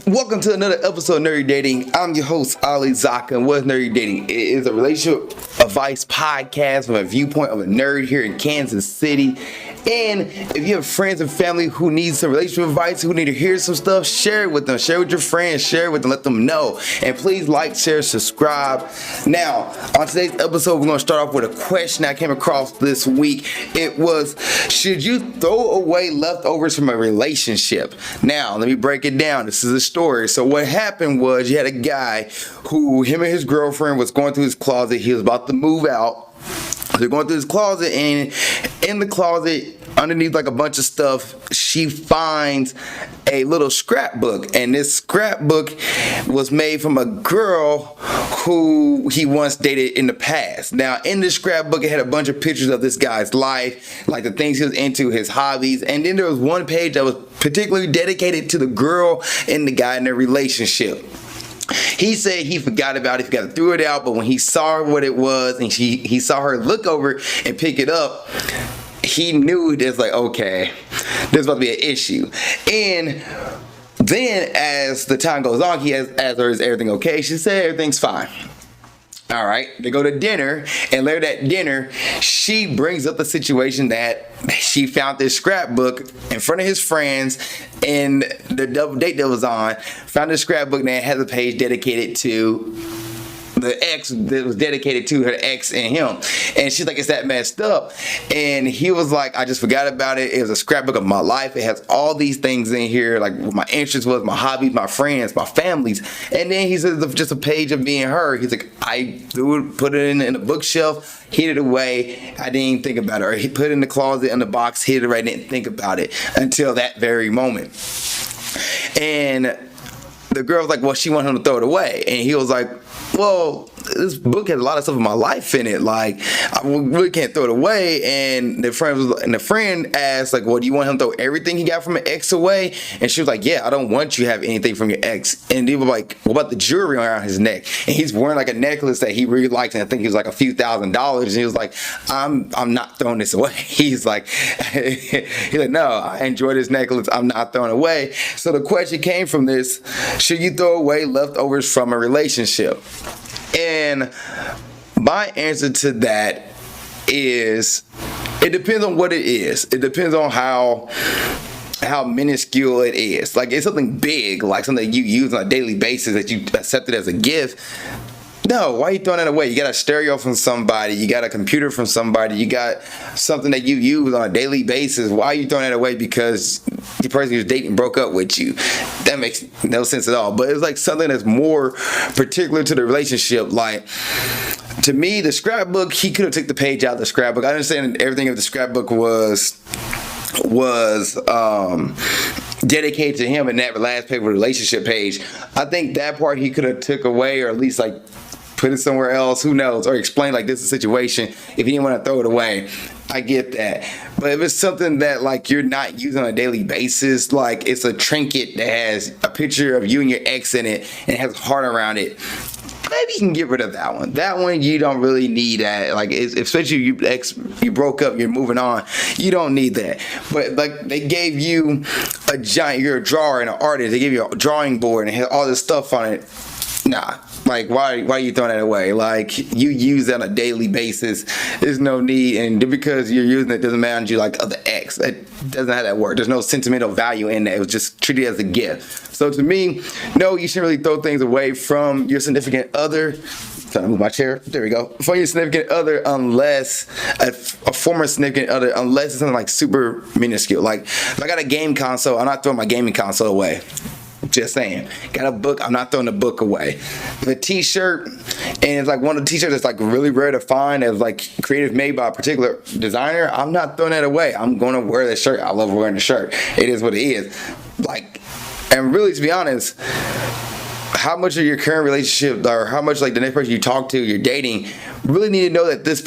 Welcome to another episode of Nerdy Dating. I'm your host, Zakka, and what's Nerdy Dating? It is a relationship advice podcast from a viewpoint of a nerd here in Kansas City. And if you have friends and family who need some relationship advice, who need to hear some stuff, share it with them. Share it with your friends. Share it with them. Let them know. And please like, share, subscribe. Now, on today's episode, we're going to start off with a question I came across this week. It was, should you throw away leftovers from a relationship? Now, let me break it down. This is a story. So what happened was you had a guy who, him and his girlfriend was going through his closet. He was about to move out. They're going through his closet, and in the closet, underneath like a bunch of stuff, she finds a little scrapbook. And this scrapbook was made from a girl who he once dated in the past. Now, in this scrapbook, it had a bunch of pictures of this guy's life, like the things he was into, his hobbies. And then there was one page that was particularly dedicated to the girl and the guy in their relationship. He said he forgot about it, forgot to throw it out, but when he saw what it was and he saw her look over and pick it up, he knew it's like, okay, there's about to be an issue. And then as the time goes on, he asked her, is everything okay? She said everything's fine. All right, they go to dinner, and later at dinner, she brings up the situation that she found this scrapbook in front of his friends, and the double date that was on, found this scrapbook that has a page dedicated to the ex, that was dedicated to her ex and him. And she's like, is that messed up? And he was like, I just forgot about it. It was a scrapbook of my life. It has all these things in here, like what my interest was, my hobbies, my friends, my families. And then he says, just a page of me and her. He's like, I put it in a bookshelf, hid it away. I didn't even think about it. Or he put it in the closet in the box, hid it right, didn't think about it until that very moment. And the girl was like, well, she wanted him to throw it away. And he was like, well, this book has a lot of stuff of my life in it. Like, I really can't throw it away. And the friend asked, like, well, do you want him to throw everything he got from an ex away? And she was like, yeah, I don't want you to have anything from your ex. And he was like, what about the jewelry around his neck? And he's wearing like a necklace that he really likes, and I think it was like a few $1,000s. And he was like, I'm not throwing this away. He's like, no, I enjoy this necklace. I'm not throwing it away. So the question came from this: should you throw away leftovers from a relationship? And my answer to that is, it depends on what it is. It depends on how minuscule it is. Like, it's something big, like something you use on a daily basis that you accepted as a gift. No, why are you throwing that away? You got a stereo from somebody, you got a computer from somebody, you got something that you use on a daily basis. Why are you throwing that away because the person you're dating broke up with you? That makes no sense at all. But it's like something that's more particular to the relationship. Like, to me, the scrapbook, he could have took the page out of the scrapbook. I understand everything of the scrapbook was dedicated to him, and that last page, relationship page, I think that part he could have took away, or at least like put it somewhere else, who knows, or explain like this is a situation if he didn't want to throw it away. I get that. But if it's something that like you're not using on a daily basis, like it's a trinket that has a picture of you and your ex in it and has a heart around it, maybe you can get rid of that one. That one you don't really need that. Like, especially you broke up, you're moving on. You don't need that. But like, they gave you a giant, you're a drawer and an artist. They gave you a drawing board and it had all this stuff on it. Nah. Like, why are you throwing that away? Like, you use that on a daily basis. There's no need, and because you're using it doesn't matter you like other ex. It doesn't have that work. There's no sentimental value in that. It was just treated as a gift. So to me, no, you shouldn't really throw things away from your significant other. Trying to move my chair. There we go. From your significant other, unless a former significant other, unless it's something like super minuscule. Like, if I got a game console, I'm not throwing my gaming console away. Just saying. Got a book, I'm not throwing the book away. The t-shirt, and it's like one of the t-shirts that's like really rare to find, that's like creative, made by a particular designer, I'm not throwing that away. I'm going to wear that shirt. I love wearing the shirt. It is what it is. Like, and really, to be honest, how much of your current relationship, or how much like the next person you talk to, you're dating, really need to know that this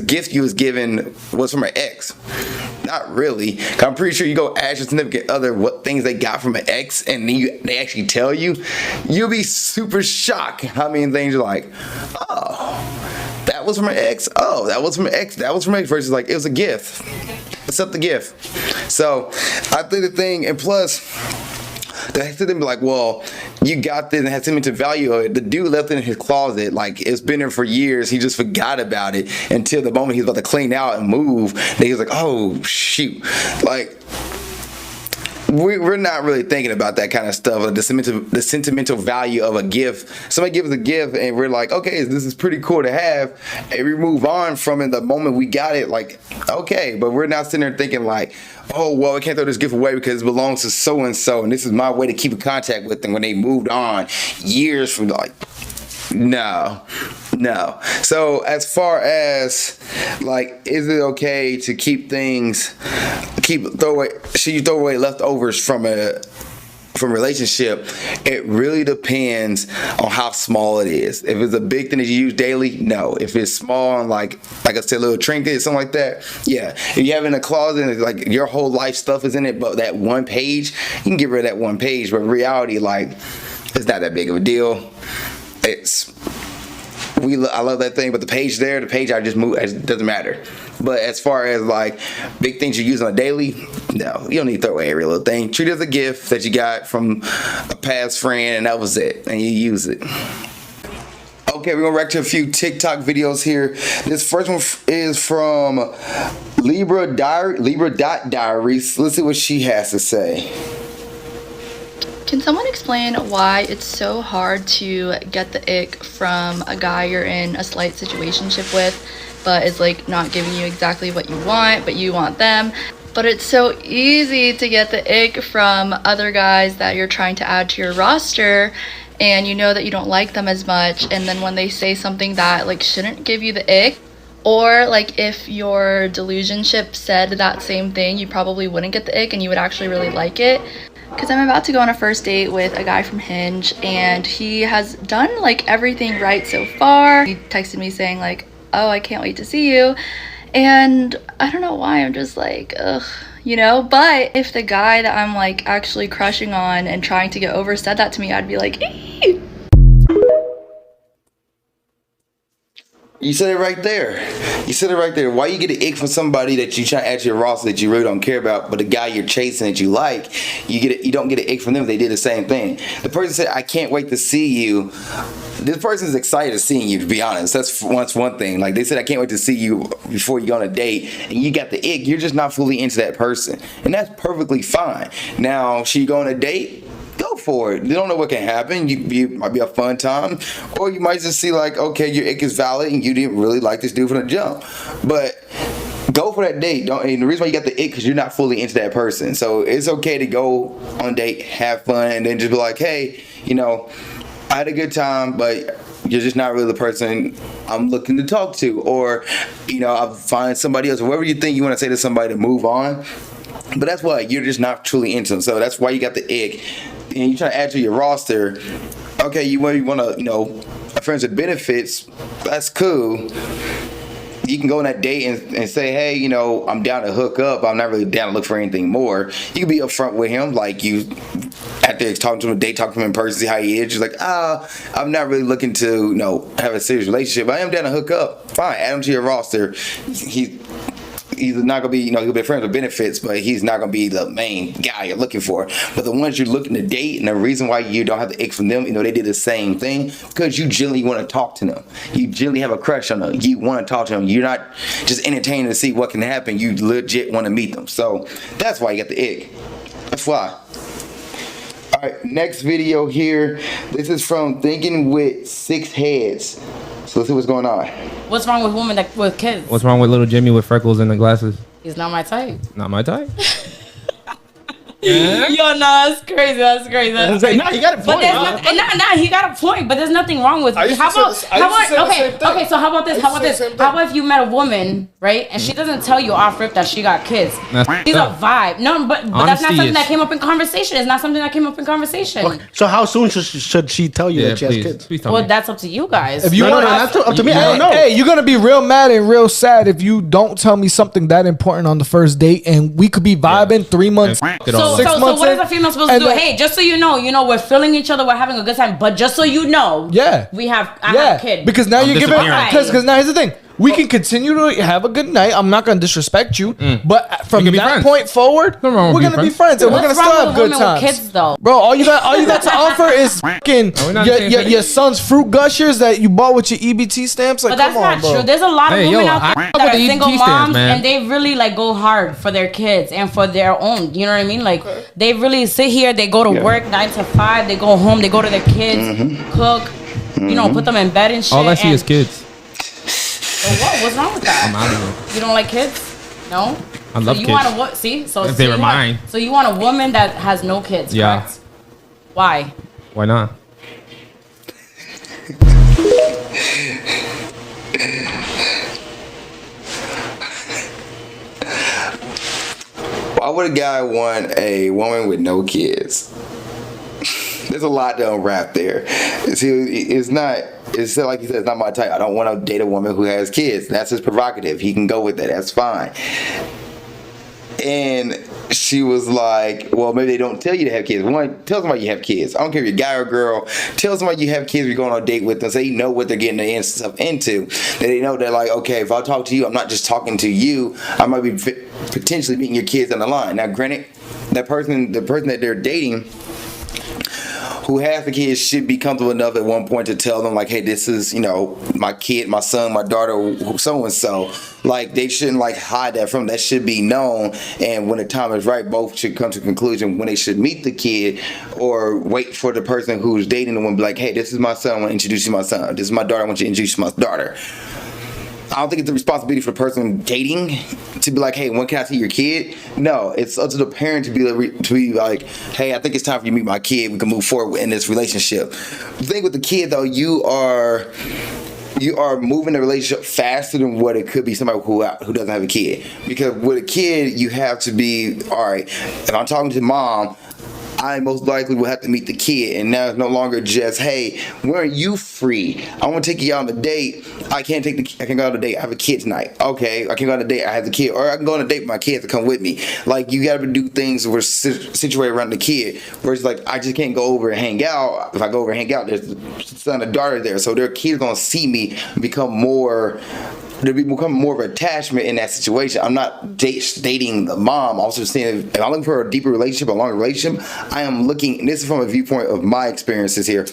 gift you was given was from an ex. Not really. I'm pretty sure you go ask your significant other what things they got from an ex, and they actually tell you, you'll be super shocked how many things you're like, oh, that was from an ex. Oh, that was from an ex. That was from an ex. Versus like, it was a gift. Accept the gift. So I think the thing, and plus, They have to be like, well, you got this and has sentimental value of it. The dude left it in his closet, like it's been there for years. He just forgot about it until the moment he's about to clean out and move. Then he was like, oh shoot, like. We're not really thinking about that kind of stuff, like the sentimental value of a gift. Somebody gives us a gift and we're like, okay, this is pretty cool to have, and we move on from it the moment we got it, like, okay, but we're not sitting there thinking like, oh, well, I can't throw this gift away because it belongs to so-and-so, and this is my way to keep in contact with them when they moved on years from, like, no. So as far as like, is it okay to should you throw away leftovers from a relationship? It really depends on how small it is. If it's a big thing that you use daily, no. If it's small and like I said, a little trinket, something like that, yeah. If you have it in a closet and like your whole life stuff is in it, but that one page, you can get rid of that one page. But in reality, like, it's not that big of a deal. I love that thing, but the page I just move. It doesn't matter. But as far as like big things you use on a daily, no, you don't need to throw away every little thing. Treat it as a gift that you got from a past friend, and that was it, and you use it. Okay, we're gonna react to a few TikTok videos here. This first one is from Libra.Diaries. Let's see what she has to say. Can someone explain why it's so hard to get the ick from a guy you're in a slight situationship with, but is like not giving you exactly what you want, but you want them? But it's so easy to get the ick from other guys that you're trying to add to your roster, and you know that you don't like them as much, and then when they say something that like shouldn't give you the ick, or like if your delusionship said that same thing, you probably wouldn't get the ick and you would actually really like it. Because I'm about to go on a first date with a guy from Hinge, and he has done like everything right so far. He texted me saying like, oh, I can't wait to see you. And I don't know why, I'm just like, ugh, you know? But if the guy that I'm like actually crushing on and trying to get over said that to me, I'd be like, eee. You said it right there. Why you get an ick from somebody that you try to add to your roster that you really don't care about, but the guy you're chasing that you like, you don't get an ick from them if they did the same thing. The person said, I can't wait to see you. This person's excited to seeing you, to be honest. That's one thing. Like, they said, I can't wait to see you before you go on a date, and you got the ick. You're just not fully into that person, and that's perfectly fine. Now, should you go on a date? Go for it. You don't know what can happen. It might be a fun time, or you might just see like, okay, your ick is valid and you didn't really like this dude from the jump. But go for that date. And the reason why you got the ick because you're not fully into that person. So it's okay to go on a date, have fun, and then just be like, hey, you know, I had a good time, but you're just not really the person I'm looking to talk to, or you know, I'll find somebody else. Whatever you think you want to say to somebody to move on. But that's why you're just not truly into them. So that's why you got the ick. And you try to add to your roster. Okay, you want to, you know, friends with benefits. That's cool. You can go on that date and say, hey, you know, I'm down to hook up. I'm not really down to look for anything more. You can be upfront with him, like you, after talking to him a date, talk to him in person, see how he is. You're like, I'm not really looking to, you know, have a serious relationship. I am down to hook up. Fine, add him to your roster. He's not gonna be, you know, he'll be friends with benefits, but he's not gonna be the main guy you're looking for. But the ones you're looking to date, and the reason why you don't have the ick from them, you know, they did the same thing because you genuinely want to talk to them. You genuinely have a crush on them. You want to talk to them. You're not just entertaining to see what can happen. You legit want to meet them. So that's why you got the ick. That's why. All right, next video here. This is from Thinking with 6 Heads. So let's see what's going on. What's wrong with women with kids? What's wrong with little Jimmy with freckles and the glasses? He's not my type. Not my type? Yo, no, that's crazy. That's crazy. That's crazy. No, he got a point. But he got a point. But there's nothing wrong with it. Okay. So how about this? How about if you met a woman, right, and she doesn't tell you off rip that she got kids? She's a vibe. No, but that's not something that came up in conversation. It's not something that came up in conversation. Okay. So how soon should she tell you that she has kids? Well, that's up to you guys. If you want up to me, I don't know. Hey, you're gonna be real mad and real sad if you don't tell me something that important on the first date, and we could be vibing 3 months. So what is a female supposed to do? Hey, just so you know, we're feeling each other, we're having a good time. But just so you know, I have a kid. Because now you're giving. Because now here's the thing. We can continue to have a good night. I'm not gonna disrespect you, but from that friends. point forward, we're gonna be friends and we're gonna still have good times. Kids, though? Bro, all you got to offer is fucking your son's fruit gushers that you bought with your EBT stamps. Like, But that's come on, not bro. true. There's a lot of women out there that are the single EBT moms, stamps, man. and they really like go hard for their kids and for their own. You know what I mean? Like they really sit here. They go to work 9 to 5. They go home. They go to their kids, cook. You know, put them in bed and shit. All I see is kids. So what? What's wrong with that? I'm out of here. You don't like kids? No. I love you kids. Want a what? See, so If they were mine. So you want a woman that has no kids? Yeah. Correct? Why? Why not? Why would a guy want a woman with no kids? There's a lot to unwrap there. See, it's like you said, it's not my type. I don't want to date a woman who has kids. That's his prerogative. He can go with that. That's fine. And she was like, well, maybe they don't tell you to have kids. One, tell somebody you have kids. I don't care if you're a guy or girl. Tell somebody you have kids. You're going on a date with them, so you know what they're getting themselves into. They know they're like, okay, if I talk to you, I'm not just talking to you. I might be potentially meeting your kids on the line. Now, granted, the person that they're dating who has the kids should be comfortable enough at one point to tell them, like, hey, this is, my kid, my son, my daughter, so and so. Like, they shouldn't hide that from them. That should be known, and when the time is right, both should come to a conclusion when they should meet the kid, or wait for the person who's dating the one, be like, hey, this is my son, I want to introduce you to my son. This is my daughter, I want you to introduce you to my daughter. I don't think it's a responsibility for the person dating to be like, hey, when can I see your kid? No, it's up to the parent to be like, hey, I think it's time for you to meet my kid. We can move forward in this relationship. The thing with the kid, though, you are moving the relationship faster than what it could be somebody who doesn't have a kid. Because with a kid, you have to be, all right, if I'm talking to mom, I most likely will have to meet the kid, and now it's no longer just, hey, when are you free? I want to take you out on a date. I can go on a date. I have a kid tonight. Okay, I can go on a date. I have the kid, or I can go on a date with my kid to come with me. Like, you got to do things where situated around the kid. Versus like, I just can't go over and hang out. If I go over and hang out, there's a son and daughter there, so their kid's gonna see me and become more of an attachment in that situation. I'm not dating the mom. I'm also saying, if I'm looking for a deeper relationship, a longer relationship, I am looking, and this is from a viewpoint of my experiences here,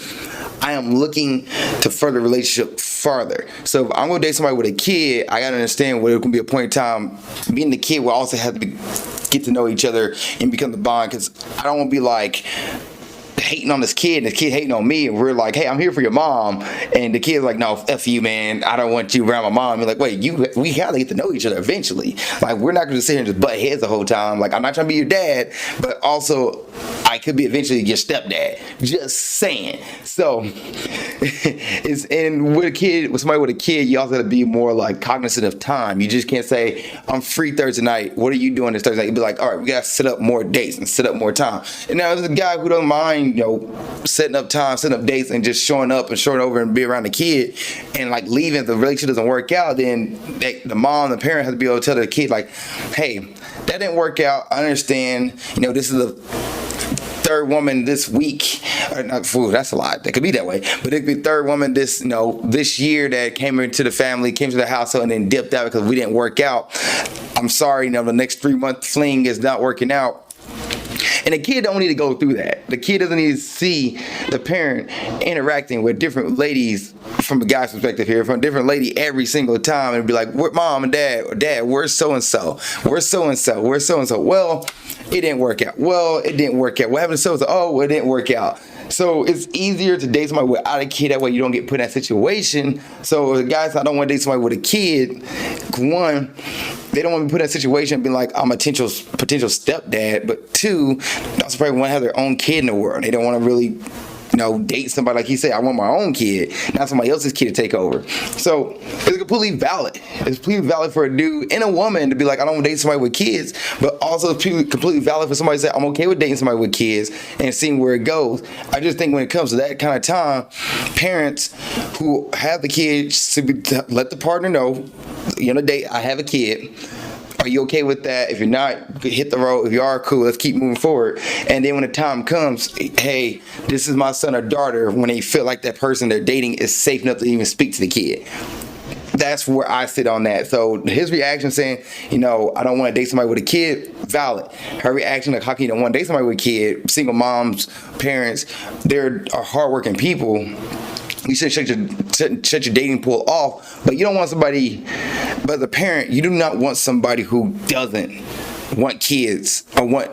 I am looking to further relationship farther. So if I'm going to date somebody with a kid, I got to understand where it can be a point in time, me and the kid will also have to get to know each other and become the bond, because I don't want to be like hating on this kid and the kid hating on me, and we're like, hey, I'm here for your mom, and the kid's like, no, F you, man, I don't want you around my mom. You're like, wait, we gotta get to know each other eventually. Like, we're not gonna sit here and just butt heads the whole time. Like, I'm not trying to be your dad, but also I could be eventually your stepdad. Just saying. So with somebody with a kid, you also have to be more like cognizant of time. You just can't say, I'm free Thursday night, what are you doing this Thursday night? You'd be like, all right, we gotta set up more dates and set up more time. And now there's a guy who doesn't mind, setting up time, setting up dates, and just showing up and showing over and be around the kid, and like leaving. If the relationship doesn't work out, then the mom, the parent has to be able to tell the kid, like, hey, that didn't work out. I understand. This is the third woman this week, or not, that's a lot. That could be that way, but it could be third woman this year that came into the family, came to the household, and then dipped out because we didn't work out. I'm sorry. The next 3-month fling is not working out. And the kid don't need to go through that. The kid doesn't need to see the parent interacting with different ladies, from a guy's perspective here, from a different lady every single time, and be like, where mom and dad, or dad, where's so-and-so? Where's so-and-so? Where's so-and-so? Well, it didn't work out. Well, it didn't work out. What happened to so-and-so? Oh, well, it didn't work out. So it's easier to date somebody without a kid. That way you don't get put in that situation. So the guys, I don't want to date somebody with a kid. One, they don't want to be put in that situation and be like, I'm a potential stepdad. But two, not somebody want to have their own kid in the world. They don't want to really date somebody, like he said, I want my own kid, not somebody else's kid to take over. So it's completely valid. It's completely valid for a dude and a woman to be like, I don't want to date somebody with kids, but also it's completely valid for somebody to say, I'm okay with dating somebody with kids and seeing where it goes. I just think when it comes to that kind of time, parents who have the kids to let the partner know, on a date, I have a kid. Are you okay with that? If you're not, hit the road. If you are, cool, let's keep moving forward. And then when the time comes, hey, this is my son or daughter, when they feel like that person they're dating is safe enough to even speak to the kid. that's where I sit on that. So his reaction saying, you know, I don't want to date somebody with a kid, valid. Her reaction, like, how can you don't want to date somebody with a kid? Single moms, parents, they're hardworking people. You should shut your dating pool off, but you don't want somebody, but as a parent, you do not want somebody who doesn't want kids or want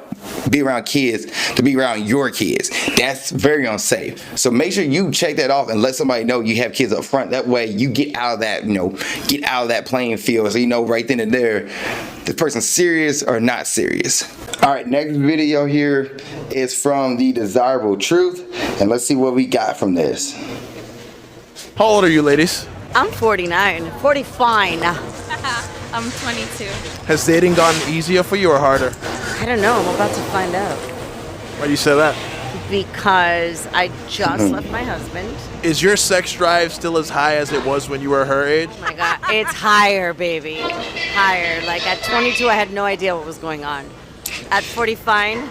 be around kids to be around your kids. That's very unsafe. So make sure you check that off and let somebody know you have kids up front. That way you get out of that, get out of that playing field. So you know right then and there, this person's serious or not serious. All right, next video here is from The Desirable Truth, and let's see what we got from this. How old are you, ladies? I'm 49. 40 fine. I'm 22. Has dating gotten easier for you or harder? I don't know. I'm about to find out. Why do you say that? Because I just left my husband. Is your sex drive still as high as it was when you were her age? Oh my God. It's higher, baby. Higher. Like at 22, I had no idea what was going on. At 40 fine,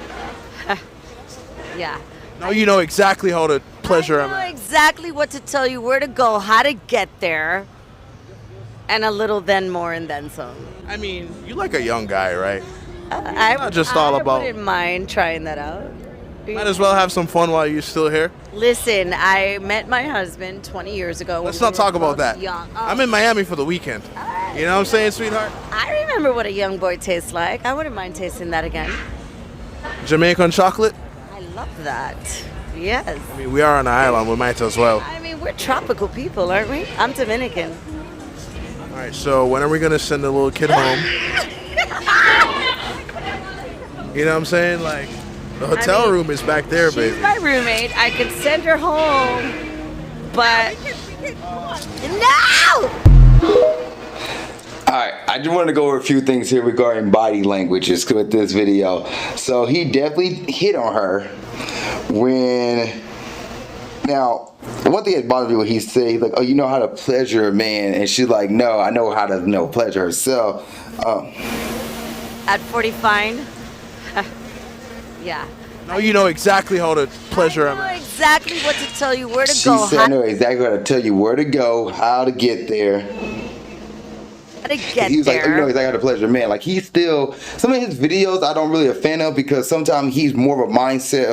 yeah. Now you know exactly how to pleasure a I know man. exactly what to tell you, where to go, how to get there, and a little then more and then some. I mean, you like a young guy, right? I Not just all about- wouldn't mind trying that out. Might as well have some fun while you're still here. Listen, I met my husband 20 years ago. Let's when not we talk were about both that. young. I'm in Miami for the weekend. You know what I'm saying, sweetheart? I remember what a young boy tastes like. I wouldn't mind tasting that again. Jamaican chocolate? I love that. Yes. I mean, we are on an island. We might as well. I mean, we're tropical people, aren't we? I'm Dominican. All right, so when are we going to send the little kid home? You know what I'm saying? Like, the hotel room is back there, She's baby. my roommate. I could send her home, but no! Alright, I just wanted to go over a few things here regarding body languages with this video. So he definitely hit on her when... Now, one thing that bothered me when he said, he's like, oh, you know how to pleasure a man. And she's like, no, I know how to pleasure herself. At 40 fine? Yeah. Now you know exactly how to pleasure a I know man. exactly what to tell you, where to She go, said, I know exactly how to tell you where to go, how to get there. how to get He's like, there. you know exactly how to pleasure a man. Like, he's still, some of his videos I don't really a fan of because sometimes he's more of a mindset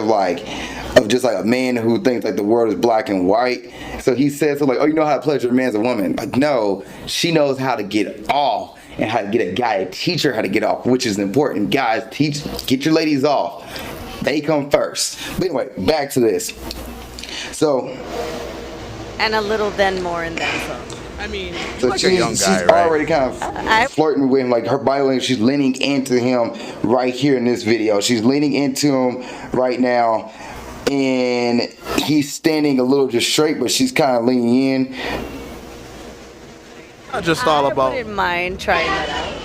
of just like a man who thinks like the world is black and white. So he says, so like, oh, you know how to pleasure a man as a woman. Like, no, she knows how to get off and how to get a guy to teach her how to get off, which is important. Guys, get your ladies off. They come first. But anyway, back to this. So, And a little then more and then some. I mean, you're so like a young she's guy, right? already kind of flirting with him. Like, her body language, she's leaning into him right here in this video. She's leaning into him right now. And he's standing a little just straight, but she's kind of leaning in. Not just all I about. wouldn't mind trying that out.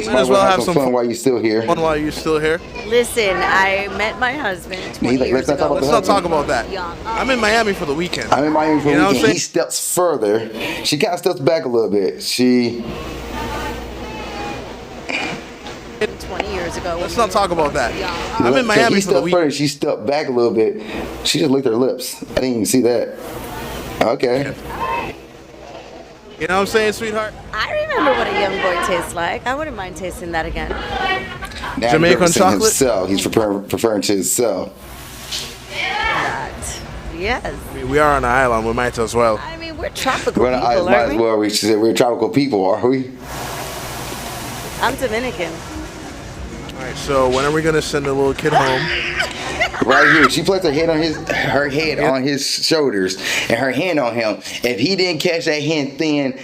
Might as well have some fun while you're still here. fun while you're still here. Listen, I met my husband 20 He's like, years let's not talk ago. about Let's not talk about that. Young. I'm in Miami for the weekend. I'm in Miami for You a know what I'm weekend. saying? He steps further. She kind of steps back a little bit. She 20 years ago. Let's not talk about that. I'm in Miami he for the stepped weekend. further. She stepped back a little bit. She just licked her lips. I didn't even see that. Okay. You know what I'm saying, sweetheart? I remember what a young boy tastes like. I wouldn't mind tasting that again. Now Jamaican he's representing chocolate? himself. He's preferring to himself. That. Yes. I mean, we are on an island. We might as well. I mean, we're tropical We're not, people, might aren't as we? well. We should say we're tropical people, are we? I'm Dominican. All right, so when are we going to send the little kid home? Right here, she placed her head on his shoulders and her hand on him. If he didn't catch that hand then,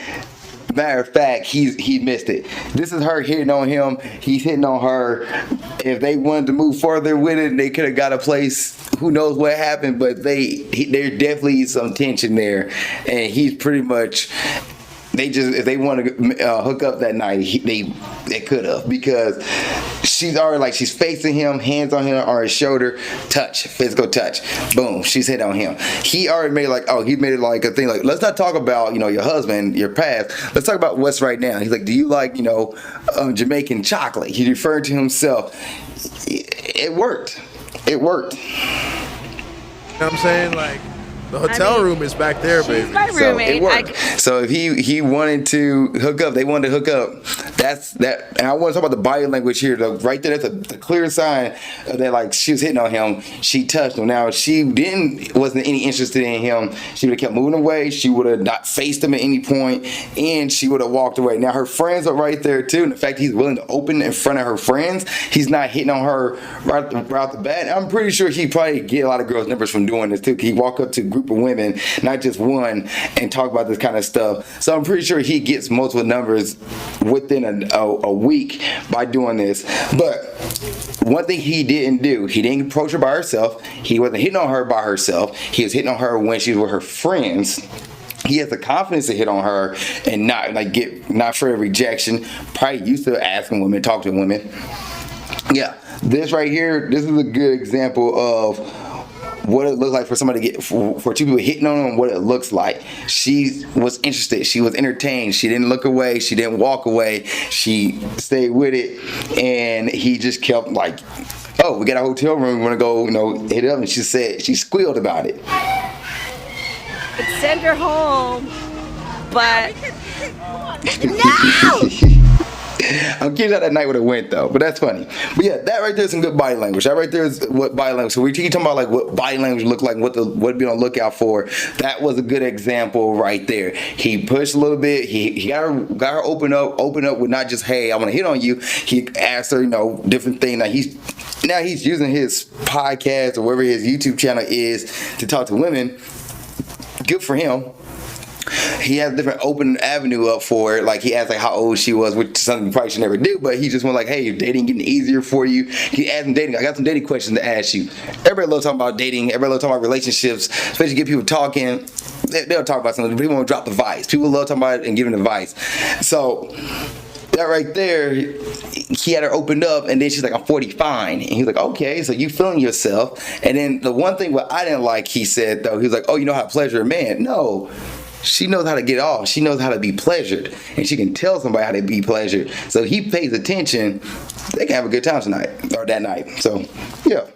matter of fact, he missed it. This is her hitting on him. He's hitting on her. If they wanted to move further with it, they could have got a place. Who knows what happened? But there's definitely some tension there, and he's pretty much. If they want to hook up that night, they could have, because she's already like, she's facing him, hands on him, on his shoulder, touch, physical touch, boom, she's hit on him. He already made it like, he made it like a thing like, let's not talk about your husband, your past, let's talk about what's right now. He's like, do you like Jamaican chocolate? He referred to himself. It worked. You know what I'm saying? Like, The hotel room is back there, baby. She's my roommate. So it worked. So if he wanted to hook up, they wanted to hook up. That's that. And I want to talk about the body language here. Right there, that's a clear sign that like she was hitting on him. She touched him. Now she wasn't any interested in him. She would have kept moving away. She would have not faced him at any point, and she would have walked away. Now her friends are right there too. And the fact he's willing to open in front of her friends, he's not hitting on her right off the bat. I'm pretty sure he probably get a lot of girls' numbers from doing this too. He walk up to a group of women, not just one, and talk about this kind of stuff. So I'm pretty sure he gets multiple numbers within a week by doing this. But one thing he didn't do, he didn't approach her by herself. He wasn't hitting on her by herself. He was hitting on her when she was with her friends. He has the confidence to hit on her and not afraid of rejection. Probably used to asking women, talk to women. Yeah, this right here, this is a good example of what it looks like for somebody to get for two people hitting on him, what it looks like. She was interested, she was entertained, she didn't look away, she didn't walk away, she stayed with it, and he just kept like, oh, we got a hotel room, we want to go, hit it up, and she said she squealed about it. Send her home, but no. I'm curious how that night would have went though, but that's funny. But yeah, that right there is some good body language. That right there is what body language. So we're talking about like what body language look like, what to be on the lookout for. That was a good example right there. He pushed a little bit. He got her open up with not just, hey, I want to hit on you. He asked her, different things. Now he's using his podcast or wherever his YouTube channel is to talk to women. Good for him. He has a different open avenue up for it. Like he asked how old she was, which is something you probably should never do, but he just went like, hey, dating getting easier for you. He asked him dating. I got some dating questions to ask you. Everybody loves talking about dating. Everybody loves talking about relationships, especially get people talking. They'll talk about something. People won't drop advice. People love talking about it and giving advice. So that right there, he had her opened up, and then she's like, I'm 40 fine. And he's like, okay, so you feeling yourself. And then the one thing what I didn't like, he said, though, he was like, oh, you know how to pleasure a man? No. She knows how to get off. She knows how to be pleasured. And she can tell somebody how to be pleasured. So he pays attention. They can have a good time tonight, or that night. So, yeah.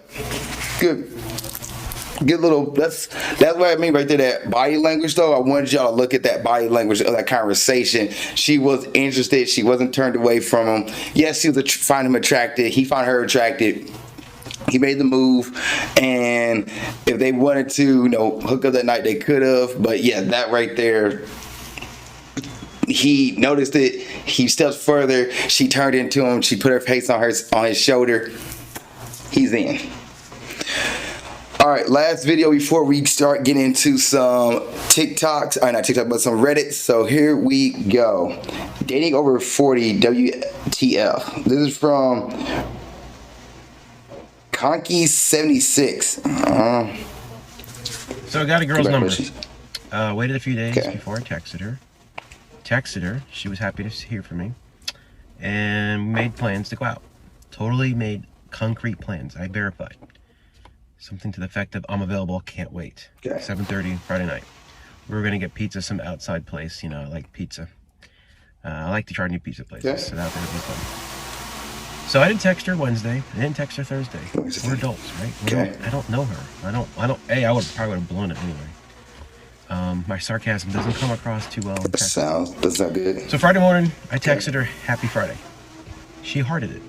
Good little, that's what I mean right there, that body language though. I wanted y'all to look at that body language of that conversation. She was interested. She wasn't turned away from him. Yes, she was find him attractive. He found her attractive. He made the move, and if they wanted to, hook up that night, they could have. But yeah, that right there, he noticed it. He steps further. She turned into him. She put her face on his shoulder. He's in. All right, last video before we start getting into some TikToks. Not TikTok, but some Reddit. So here we go. Dating over 40, WTF. This is from Conky76. So I got a girl's number. Waited a few days before I texted her. She was happy to hear from me. And we made plans to go out. Totally made concrete plans. I verified. Something to the effect of, I'm available, can't wait. 7:30 Friday night. We were going to get pizza, some outside place. I like pizza. I like to try new pizza places. So that would be fun. So I didn't text her Wednesday. I didn't text her Thursday. We're adults, right? I don't know her. I probably would have blown it anyway. My sarcasm doesn't come across too well. That's not good. So Friday morning, I texted her, Happy Friday. She hearted it.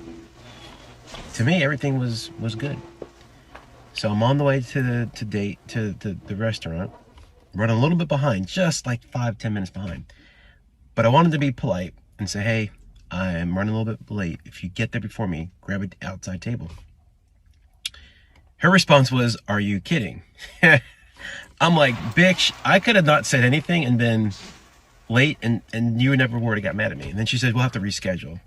To me, everything was good. So I'm on the way to the restaurant, running a little bit behind, just like 5-10 minutes behind. But I wanted to be polite and say, hey, I'm running a little bit late. If you get there before me, grab an outside table. Her response was, are you kidding? I'm like, bitch, I could have not said anything and been late and you never would have got mad at me. And then she said, we'll have to reschedule.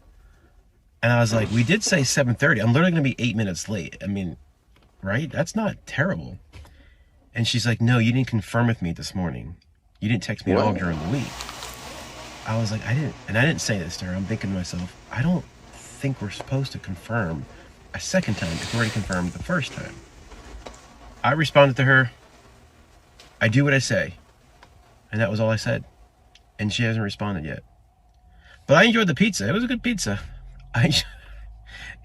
And I was like, we did say 7:30. I'm literally going to be 8 minutes late. I mean, right? That's not terrible. And she's like, no, you didn't confirm with me this morning. You didn't text me at all during the week. I was like, I didn't say this to her. I'm thinking to myself, I don't think we're supposed to confirm a second time if we already confirmed the first time. I responded to her, I do what I say. And that was all I said. And she hasn't responded yet. But I enjoyed the pizza. It was a good pizza.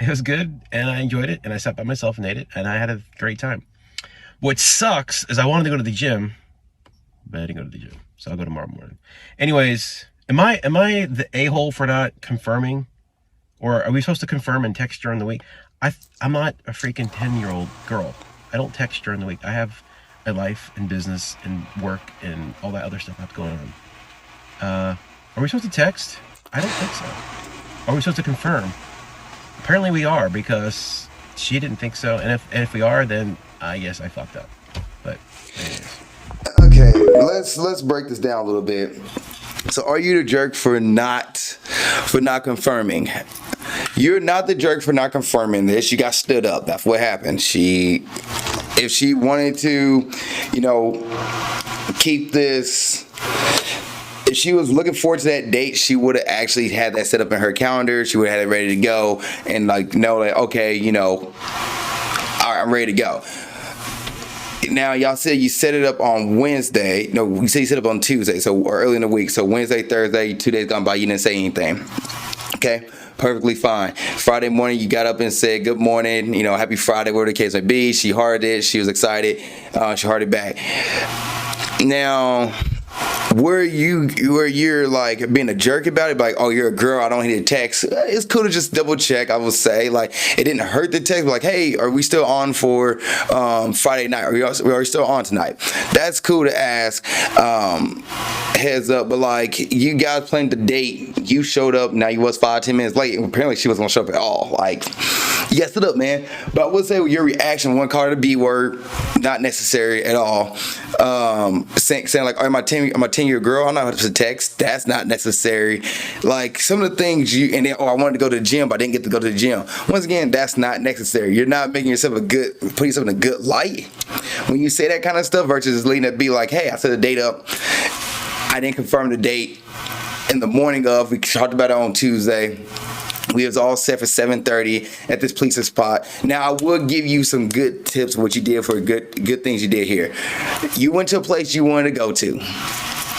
It was good, and I enjoyed it, and I sat by myself and ate it, and I had a great time. What sucks is I wanted to go to the gym, but I didn't go to the gym, so I'll go tomorrow morning. Anyways, am I the a-hole for not confirming, or are we supposed to confirm and text during the week? I'm not a freaking 10-year-old girl. I don't text during the week. I have a life and business and work and all that other stuff that's going on. Are we supposed to text? I don't think so. Are we supposed to confirm? Apparently we are, because she didn't think so. And if we are, then I guess I fucked up. But anyways. Okay, let's break this down a little bit. So are you the jerk for not confirming? You're not the jerk for not confirming this. You got stood up. That's what happened. If she wanted to, keep this, if she was looking forward to that date, she would have actually had that set up in her calendar. She would have had it ready to go and okay, all right, I'm ready to go. Now, y'all said you set it up on Wednesday. No, you said you set it up on Tuesday, or early in the week. So Wednesday, Thursday, 2 days gone by, you didn't say anything. Okay, perfectly fine. Friday morning, you got up and said, good morning, happy Friday, whatever the case may be. She hearted it. She was excited. She hearted back. Now, were you're like being a jerk about it, like, oh, you're a girl, I don't need a text. It's cool to just double check. I would say, like, it didn't hurt the text, but like, hey, are we still on for Friday night? Are we still on tonight? That's cool to ask. Heads up, but like, you guys planned the date, you showed up, now you was 5-10 minutes late, and apparently she wasn't gonna show up at all. Like, you got stood up, man. But I would say your reaction, one call her the B word, not necessary at all. Saying like, oh, I'm a 10-year girl, I'm not supposed to text. That's not necessary. Like, some of the things and then, I wanted to go to the gym, but I didn't get to go to the gym. Once again, that's not necessary. You're not making yourself putting yourself in a good light when you say that kind of stuff, versus leading it to be like, hey, I set a date up, I didn't confirm the date in the morning of, we talked about it on Tuesday. We was all set for 7:30 at this pizza spot. Now, I would give you some good tips what you did for good things you did here. You went to a place you wanted to go to.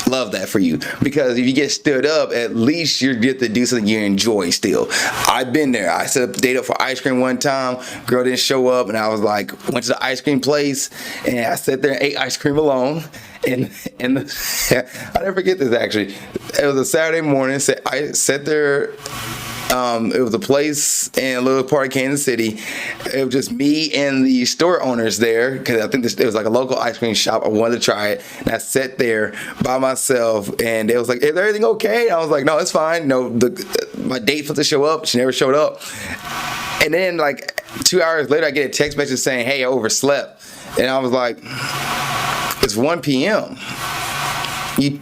Love that for you, because if you get stood up, at least you get to do something you enjoy still. I've been there. I set up a date up for ice cream one time. Girl didn't show up, and I was like, went to the ice cream place, and I sat there and ate ice cream alone. And I'll never forget this, actually. It was a Saturday morning. I sat there. It was a place in a little part of Kansas City. It was just me and the store owners there, because I think it was like a local ice cream shop. I wanted to try it, and I sat there by myself, and they was like, is everything okay? And I was like, no, it's fine. No, my date for to show up. She never showed up. And then like 2 hours later, I get a text message saying, hey, I overslept. And I was like, it's 1 p.m. We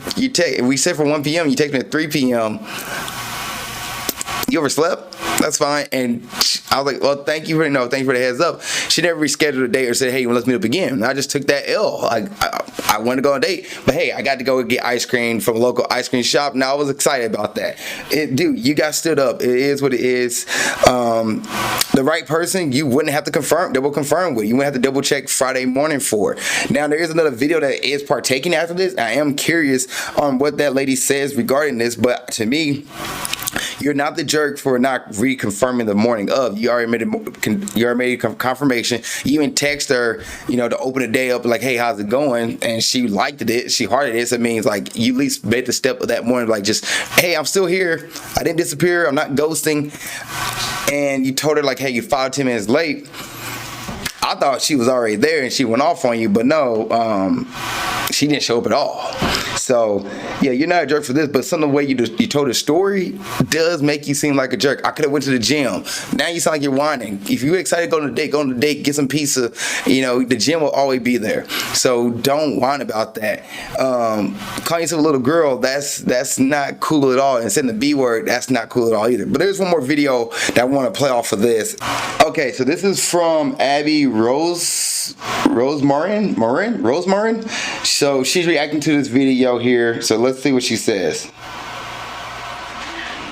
said for 1 p.m. You text me at 3 p.m. You overslept? That's fine. And I was like, well, thank you for the heads up. She never rescheduled a date or said, hey, let's meet up again. And I just took that L. I wanted to go on a date, but hey, I got to go get ice cream from a local ice cream shop. Now I was excited about that. Dude, you got stood up. It is what it is. The right person, you wouldn't have to double confirm with. You wouldn't have to double check Friday morning for. Now, there is another video that is partaking after this. I am curious on what that lady says regarding this, but to me, you're not the jerk for not reconfirming the morning of. You already made confirmation. You even text her, to open the day up like, hey, how's it going? And she liked it. She hearted it. So it means like you at least made the step of that morning, like just, hey, I'm still here. I didn't disappear. I'm not ghosting. And you told her like, hey, you're 5-10 minutes late. I thought she was already there and she went off on you, but no, she didn't show up at all. So, yeah, you're not a jerk for this, but some of the way you told the story does make you seem like a jerk. I could have went to the gym. Now you sound like you're whining. If you're excited to go on a date, get some pizza, the gym will always be there. So don't whine about that. Calling yourself a little girl, that's not cool at all. And saying the B word, that's not cool at all either. But there's one more video that I want to play off of this. Okay, so this is from Abby Rosemartin. So she's reacting to this video here. So let's see what she says.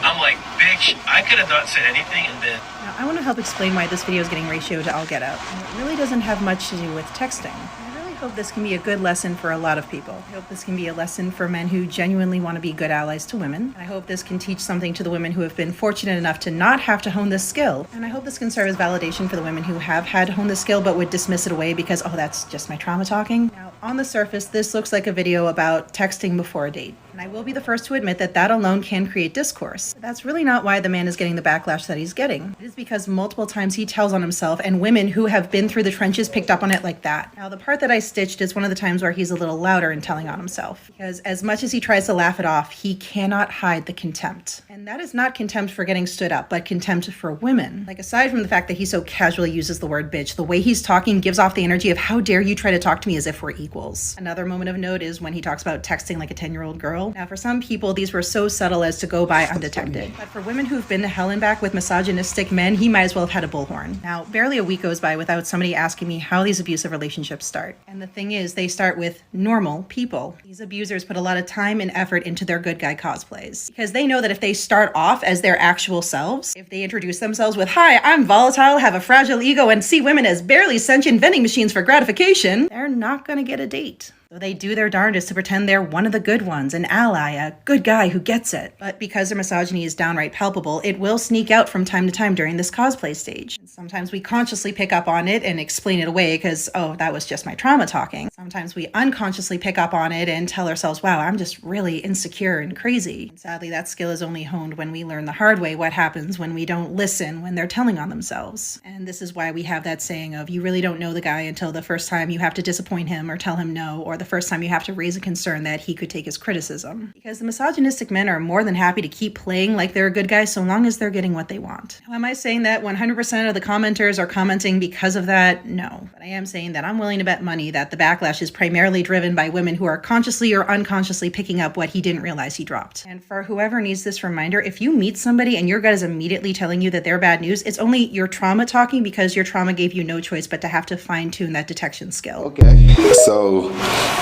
I'm like, bitch, I could have not said anything, and then... Now, I want to help explain why this video is getting ratioed to all get out. And it really doesn't have much to do with texting. I really hope this can be a good lesson for a lot of people. I hope this can be a lesson for men who genuinely want to be good allies to women. I hope this can teach something to the women who have been fortunate enough to not have to hone this skill. And I hope this can serve as validation for the women who have had to hone this skill but would dismiss it away because, oh, that's just my trauma talking. Now, On the surface, this looks like a video about texting before a date. And I will be the first to admit that that alone can create discourse. But that's really not why the man is getting the backlash that he's getting. It is because multiple times he tells on himself, and women who have been through the trenches picked up on it like that. Now, the part that I stitched is one of the times where he's a little louder in telling on himself. Because as much as he tries to laugh it off, he cannot hide the contempt. And that is not contempt for getting stood up, but contempt for women. Like, aside from the fact that he so casually uses the word bitch, the way he's talking gives off the energy of, how dare you try to talk to me as if we're equals. Another moment of note is when he talks about texting like a 10-year-old girl. Now, for some people, these were so subtle as to go by undetected. But for women who've been to hell and back with misogynistic men, he might as well have had a bullhorn. Now, barely a week goes by without somebody asking me how these abusive relationships start. And the thing is, they start with normal people. These abusers put a lot of time and effort into their good guy cosplays. Because they know that if they start off as their actual selves, if they introduce themselves with, hi, I'm volatile, have a fragile ego, and see women as barely sentient vending machines for gratification, they're not gonna get a date. So they do their darndest to pretend they're one of the good ones, an ally, a good guy who gets it. But because their misogyny is downright palpable, it will sneak out from time to time during this cosplay stage. And sometimes we consciously pick up on it and explain it away because, oh, that was just my trauma talking. Sometimes we unconsciously pick up on it and tell ourselves, wow, I'm just really insecure and crazy. And sadly, that skill is only honed when we learn the hard way what happens when we don't listen when they're telling on themselves. And this is why we have that saying of, you really don't know the guy until the first time you have to disappoint him or tell him no, or the first time you have to raise a concern that he could take his criticism. Because the misogynistic men are more than happy to keep playing like they're a good guy so long as they're getting what they want. Now, am I saying that 100% of the commenters are commenting because of that? No. But I am saying that I'm willing to bet money that the backlash is primarily driven by women who are consciously or unconsciously picking up what he didn't realize he dropped. And for whoever needs this reminder, if you meet somebody and your gut is immediately telling you that they're bad news, it's only your trauma talking because your trauma gave you no choice but to have to fine-tune that detection skill. Okay. So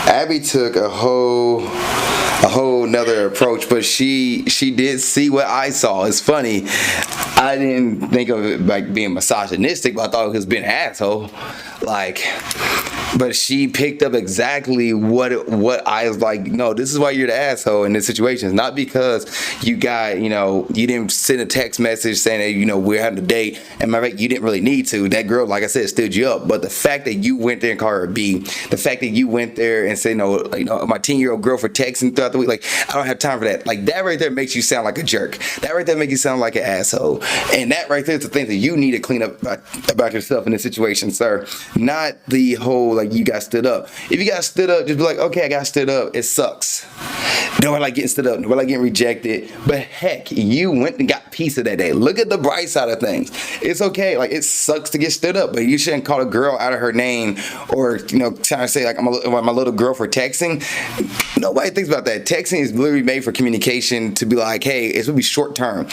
Abby took a whole nother approach, but she did see what I saw. It's funny, I didn't think of it like being misogynistic, but I thought it was being an asshole. Like, but she picked up exactly what I was like, no, this is why you're the asshole in this situation. It's not because you got, you didn't send a text message saying that, we're having a date, and matter of fact, you didn't really need to. That girl, like I said, stood you up. But the fact that you went there and called her a B, the fact that you went there and said, my 10-year-old girl for texting throughout the week, like, I don't have time for that. Like, that right there makes you sound like a jerk. That right there makes you sound like an asshole. And that right there is the thing that you need to clean up about yourself in this situation, sir. Not the whole, like, you got stood up. If you got stood up, just be like, okay, I got stood up. It sucks. Don't like getting stood up. Don't like getting rejected. But heck, you went and got pizza that day. Look at the bright side of things. It's okay. Like, it sucks to get stood up, but you shouldn't call a girl out of her name or, trying to say, like, I'm my little girl for texting. Nobody thinks about that. Texting is literally made for communication to be like, hey, it's going to be short term.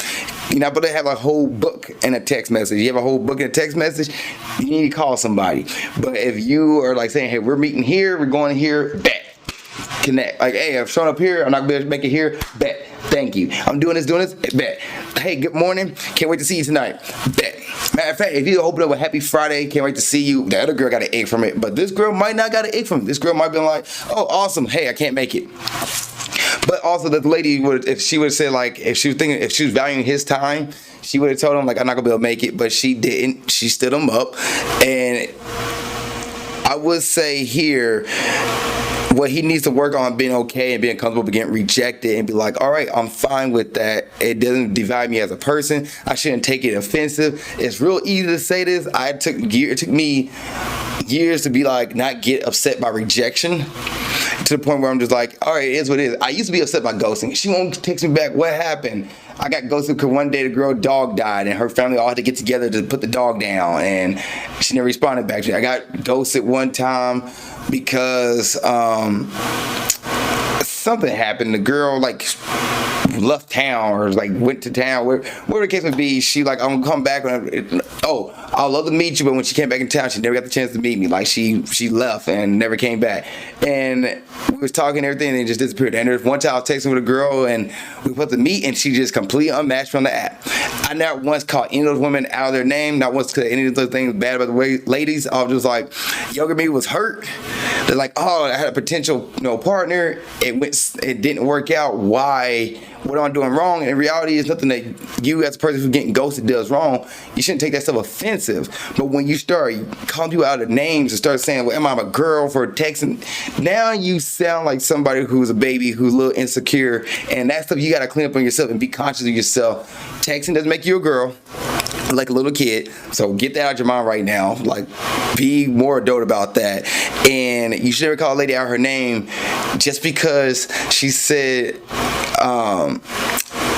You're not going to have a whole book in a text message. You have a whole book in a text message, you need to call somebody. But if you are like saying, hey, we're meeting here, we're going here, bet. Connect. Like, hey, I've shown up here, I'm not going to be able to make it here, bet. Thank you. I'm doing this, bet. Hey, good morning. Can't wait to see you tonight. Bet. Matter of fact, if you open up a happy Friday, can't wait to see you. The other girl got an egg from it, but this girl might not got an egg from it. This girl might be like, oh, awesome. Hey, I can't make it. But also, the lady would, if she would have said, like, if she was valuing his time, she would have told him, like, I'm not gonna be able to make it. But she didn't. She stood him up, and I would say here, what he needs to work on being okay and being comfortable with getting rejected and be like, all right, I'm fine with that. It doesn't divide me as a person. I shouldn't take it offensive. It's real easy to say this. It took me years to be like, not get upset by rejection, to the point where I'm just like, all right, it is what it is. I used to be upset by ghosting. She won't text me back. What happened? I got ghosted because one day the girl dog died and her family all had to get together to put the dog down, and she never responded back to me. I got ghosted one time because something happened. The girl like left town or like went to town, whatever the case may be. She like, I'm gonna come back. I'd love to meet you, but when she came back in town, she never got the chance to meet me. Like, she left and never came back. And we was talking and everything, and it just disappeared. And there's one time I was texting with a girl, and we put the meet, and she just completely unmatched from the app. I never once called any of those women out of their name, not once because any of those things bad about the ladies. I was just like, younger me was hurt. They're like, oh, I had a potential partner. It didn't work out, what am I doing wrong? And in reality, it's nothing that you as a person who's getting ghosted does wrong. You shouldn't take that stuff offensive. But when you start calling people out of names and start saying, well, am I a girl for texting? Now you sound like somebody who's a baby, who's a little insecure, and that stuff you got to clean up on yourself and be conscious of yourself. Texting doesn't make you a girl, like a little kid. So get that out of your mind right now. Like, be more adult about that. And you should never call a lady out her name just because she said,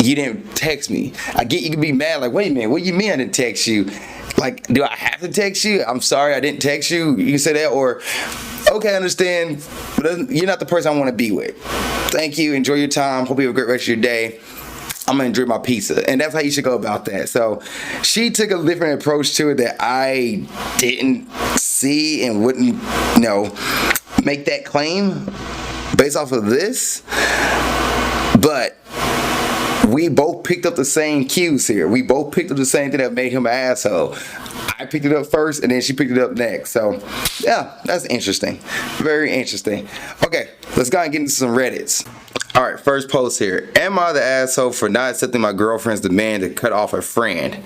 you didn't text me. I get you can be mad, like, wait a minute, what do you mean I didn't text you? Like, do I have to text you? I'm sorry I didn't text you. You can say that, or okay, I understand, but you're not the person I want to be with. Thank you. Enjoy your time. Hope you have a great rest of your day. I'm gonna enjoy my pizza. And that's how you should go about that. So she took a different approach to it that I didn't see and wouldn't, make that claim based off of this. But we both picked up the same cues here. We both picked up the same thing that made him an asshole. I picked it up first, and then she picked it up next. So, yeah, that's interesting. Very interesting. Okay, let's go and get into some Reddits. All right, first post here. Am I the asshole for not accepting my girlfriend's demand to cut off a friend?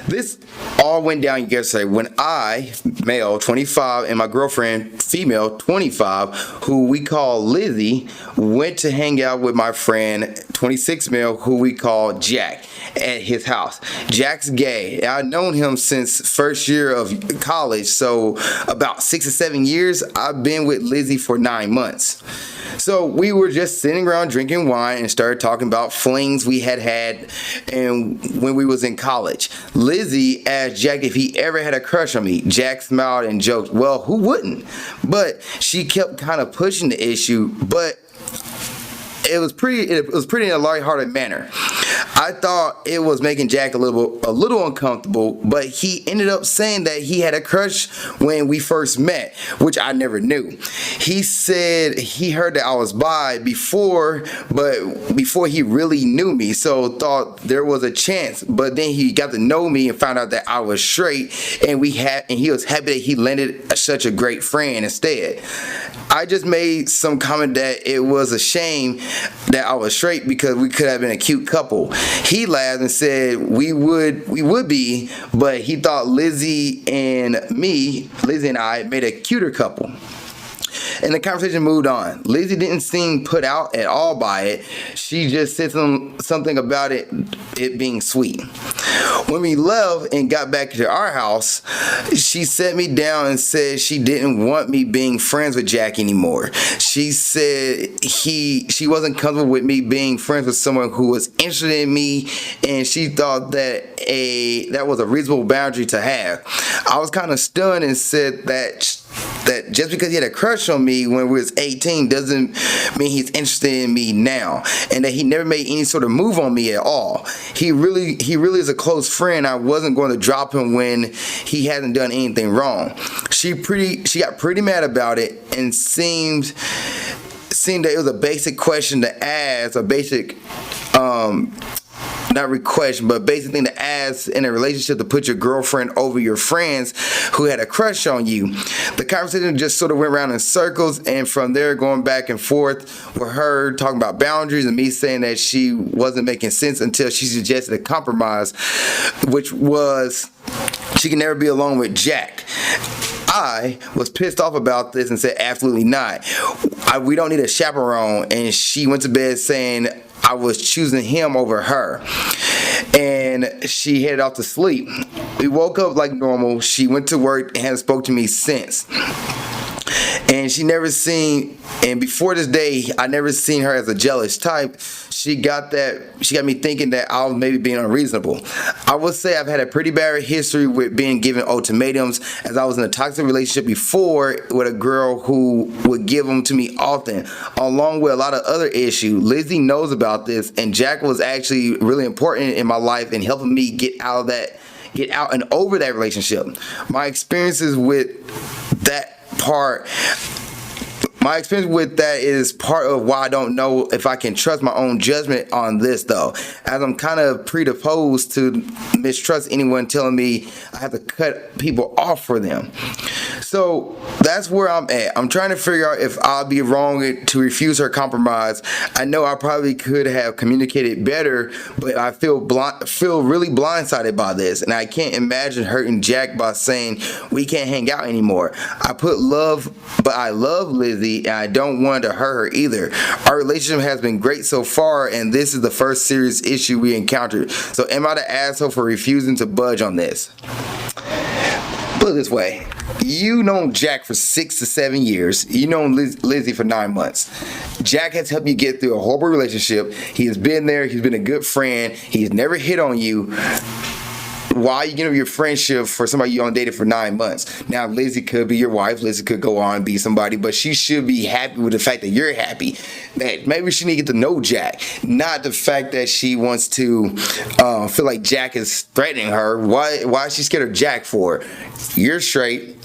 This all went down yesterday when I, male, 25, and my girlfriend, female, 25, who we call Lizzie, went to hang out with my friend, 26 male, who we call Jack, at his house. Jack's gay. I've known him since first year of college, so about 6 or 7 years. I've been with Lizzie for 9 months. So we were just sitting around drinking wine and started talking about flings we had and when we was in college. Lizzie asked Jack if he ever had a crush on me. Jack smiled and joked, well, who wouldn't? But she kept kind of pushing the issue, but it was pretty in a lighthearted manner. I thought it was making Jack a little uncomfortable, but he ended up saying that he had a crush when we first met, which I never knew. He said he heard that I was bi before he really knew me, so thought there was a chance. But then he got to know me and found out that I was straight, and he was happy that he landed such a great friend instead. I just made some comment that it was a shame that I was straight because we could have been a cute couple. He laughed and said we would be, but he thought Lizzie and I made a cuter couple. And the conversation moved on. Lizzie didn't seem put out at all by it. She just said something about it being sweet. When we left and got back to our house, she sat me down and said she didn't want me being friends with Jack anymore. She said she wasn't comfortable with me being friends with someone who was interested in me, and she thought that was a reasonable boundary to have. I was kind of stunned and said that just because he had a crush on me when we was 18 doesn't mean he's interested in me now, and that he never made any sort of move on me at all. He really is a close friend. I wasn't going to drop him when he hasn't done anything wrong. She got pretty mad about it and seemed that it was a basic question to ask, a basic not request, but basic thing to ask in a relationship, to put your girlfriend over your friends who had a crush on you. The conversation just sort of went around in circles, and from there going back and forth with her talking about boundaries and me saying that she wasn't making sense until she suggested a compromise, which was she can never be alone with Jack. I was pissed off about this and said absolutely not. We don't need a chaperone, and she went to bed saying I was choosing him over her, and she headed off to sleep. We woke up like normal. She went to work and hasn't spoke to me since. And and before this day, I never seen her as a jealous type. She got me thinking that I was maybe being unreasonable. I would say I've had a pretty bad history with being given ultimatums, as I was in a toxic relationship before with a girl who would give them to me often, along with a lot of other issues. Lizzie knows about this, and Jack was actually really important in my life in helping me get out and over that relationship. My experience with that is part of why I don't know if I can trust my own judgment on this, though, as I'm kind of predisposed to mistrust anyone telling me I have to cut people off for them. So that's where I'm at. I'm trying to figure out if I'll be wrong to refuse her compromise. I know I probably could have communicated better, but I feel really blindsided by this, and I can't imagine hurting Jack by saying we can't hang out anymore. I love Lizzie, and I don't want to hurt her either. Our relationship has been great so far, and this is the first serious issue we encountered. So am I the asshole for refusing to budge on this? Put it this way. You known Jack for 6 to 7 years. You known Lizzie for 9 months. Jack has helped you get through a horrible relationship. He has been there. He's been a good friend. He's never hit on you. Why are you giving up your friendship for somebody you only dated for 9 months? Now, Lizzie could be your wife. Lizzie could go on and be somebody, but she should be happy with the fact that you're happy. That maybe she need to get to know Jack, not the fact that she wants to feel like Jack is threatening her. Why is she scared of Jack for? You're straight.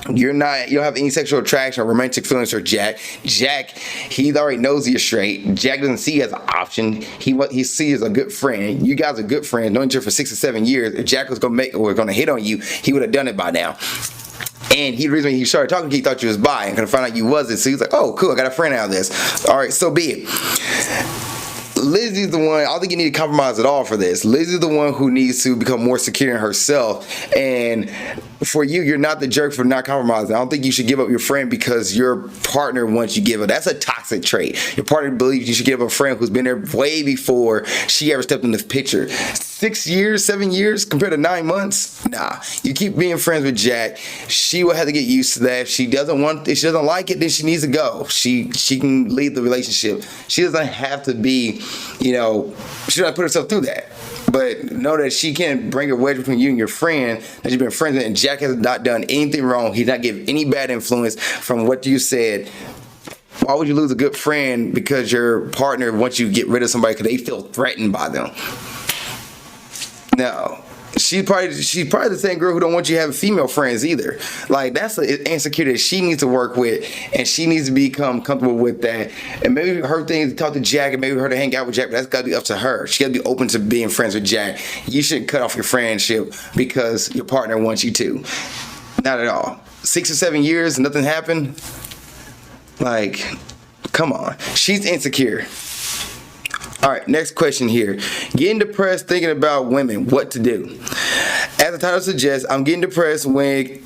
You don't have any sexual attraction or romantic feelings for Jack. Jack, he already knows you're straight. Jack doesn't see you as an option. He sees you as a good friend. You guys are good friends, known each other for 6 to 7 years. If Jack was gonna hit on you, he would have done it by now. And the reason he started talking, he thought you was bi and gonna find out you wasn't. So he's like, oh, cool, I got a friend out of this. All right, so be it. Lizzie's the one, I don't think you need to compromise at all for this. Lizzie's the one who needs to become more secure in herself. And for you, you're not the jerk for not compromising. I don't think you should give up your friend because your partner wants you to give up. That's a toxic trait. Your partner believes you should give up a friend who's been there way before she ever stepped in the picture. 6 years, 7 years compared to 9 months? Nah. You keep being friends with Jack. She will have to get used to that. If she doesn't like it, then she needs to go. She can leave the relationship. She doesn't have to be, she doesn't put herself through that. But know that she can't bring a wedge between you and your friend that you've been friends with, and Jack has not done anything wrong. He's not given any bad influence from what you said. Why would you lose a good friend because your partner wants you to get rid of somebody because they feel threatened by them? No. She's probably the same girl who don't want you to have female friends either. Like, that's an insecurity that she needs to work with, and she needs to become comfortable with that. And maybe her thing is to talk to Jack, and maybe her to hang out with Jack, but that's got to be up to her. She got to be open to being friends with Jack. You shouldn't cut off your friendship because your partner wants you to. Not at all. 6 or 7 years, nothing happened. Like, come on. She's insecure. All right, next question here. Getting depressed thinking about women, what to do? As the title suggests, I'm getting depressed when